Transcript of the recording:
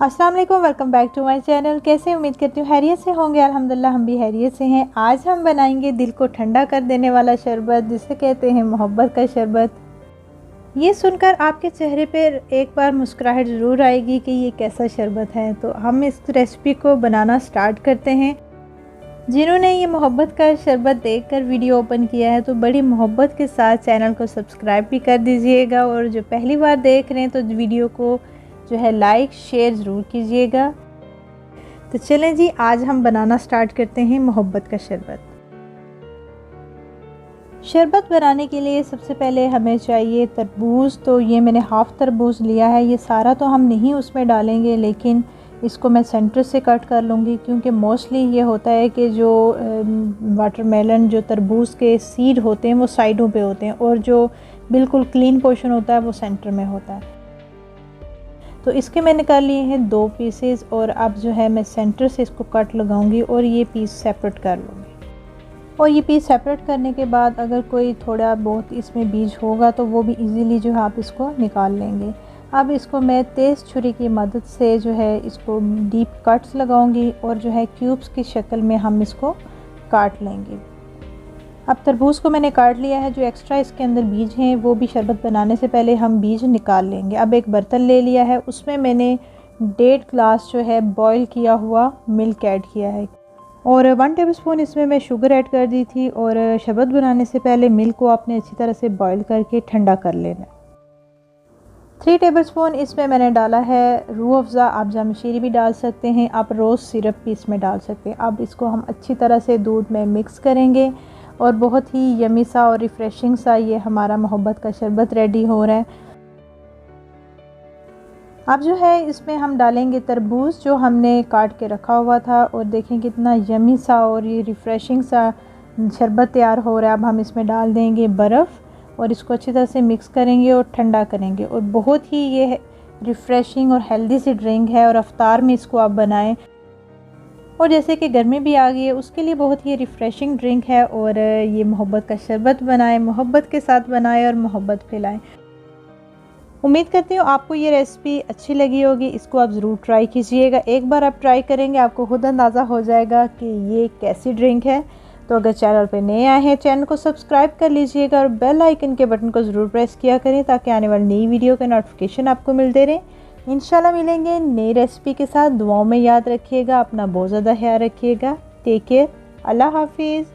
अस्सलाम वालेकुम, welcome back to my channel. कैसे उम्मीद करती हूँ हैरियत से होंगे। अल्हम्दुलिल्लाह हम भी हैरियत से हैं। आज हम बनाएंगे दिल को ठंडा कर देने वाला शरबत, जिसे कहते हैं मोहब्बत का शरबत। ये सुनकर आपके चेहरे पर एक बार मुस्कुराहट ज़रूर आएगी कि ये कैसा शरबत है। तो हम इस रेसिपी को बनाना स्टार्ट करते हैं। जिन्होंने ये मोहब्बत का शरबत देखकर वीडियो ओपन किया है तो बड़ी मोहब्बत के साथ चैनल को सब्सक्राइब भी कर दीजिएगा, और जो पहली बार देख रहे हैं तो वीडियो को जो है लाइक शेयर ज़रूर कीजिएगा। तो चलें जी, आज हम बनाना स्टार्ट करते हैं मोहब्बत का शरबत। शरबत बनाने के लिए सबसे पहले हमें चाहिए तरबूज। तो ये मैंने हाफ़ तरबूज लिया है। ये सारा तो हम नहीं उसमें डालेंगे, लेकिन इसको मैं सेंटर से कट कर लूँगी, क्योंकि मोस्टली ये होता है कि जो वाटरमेलन, जो तरबूज के सीड होते हैं वो साइडों पे होते हैं, और जो बिल्कुल क्लीन पोर्शन होता है वो सेंटर में होता है। तो इसके मैंने कर लिए हैं 2 पीसेस, और अब जो है मैं सेंटर से इसको कट लगाऊंगी और ये पीस सेपरेट कर लूँगी। और ये पीस सेपरेट करने के बाद अगर कोई थोड़ा बहुत इसमें बीज होगा तो वो भी इजीली जो है आप इसको निकाल लेंगे। अब इसको मैं तेज़ छुरी की मदद से जो है इसको डीप कट्स लगाऊंगी, और जो है क्यूब्स की शक्ल में हम इसको काट लेंगे। अब तरबूज को मैंने काट लिया है। जो एक्स्ट्रा इसके अंदर बीज हैं वो भी शरबत बनाने से पहले हम बीज निकाल लेंगे। अब एक बर्तन ले लिया है, उसमें मैंने 1.5 ग्लास जो है बॉईल किया हुआ मिल्क ऐड किया है, और 1 टेबलस्पून इसमें मैं शुगर ऐड कर दी थी। और शरबत बनाने से पहले मिल्क को आपने अच्छी तरह से बॉईल करके ठंडा कर लेना। 3 टेबलस्पून इसमें मैंने डाला है रूह अफ़ज़ा। आप जामशीरी भी डाल सकते हैं, आप रोज़ सिरप भी इसमें डाल सकते हैं। अब इसको हम अच्छी तरह से दूध में मिक्स करेंगे, और बहुत ही यमी सा और रिफ़्रेशिंग सा ये हमारा मोहब्बत का शरबत रेडी हो रहा है। अब जो है इसमें हम डालेंगे तरबूज जो हमने काट के रखा हुआ था, और देखें कितना यमी सा और ये रिफ़्रेशिंग सा शरबत तैयार हो रहा है। अब हम इसमें डाल देंगे बर्फ़, और इसको अच्छी तरह से मिक्स करेंगे और ठंडा करेंगे। और बहुत ही ये रिफ़्रेशिंग और हेल्दी सी ड्रिंक है, और अफ्तार में इसको आप बनाएं। और जैसे कि गर्मी भी आ गई है, उसके लिए बहुत ही रिफ़्रेशिंग ड्रिंक है। और ये मोहब्बत का शरबत बनाएं, मोहब्बत के साथ बनाएं और मोहब्बत फैलाएं। उम्मीद करती हूँ आपको ये रेसिपी अच्छी लगी होगी। इसको आप ज़रूर ट्राई कीजिएगा। एक बार आप ट्राई करेंगे आपको खुद अंदाज़ा हो जाएगा कि ये कैसी ड्रिंक है। तो अगर चैनल पे नए आए हैं, चैनल को सब्सक्राइब कर लीजिएगा, और बेल आइकन के बटन को ज़रूर प्रेस किया करें, ताकि आने वाली नई वीडियो के नोटिफिकेशन आपको मिलते रहें। इंशाल्लाह मिलेंगे नई रेसिपी के साथ। दुआओं में याद रखिएगा, अपना बहुत ज़्यादा ख्याल रखिएगा। टेक केयर, अल्लाह हाफिज़।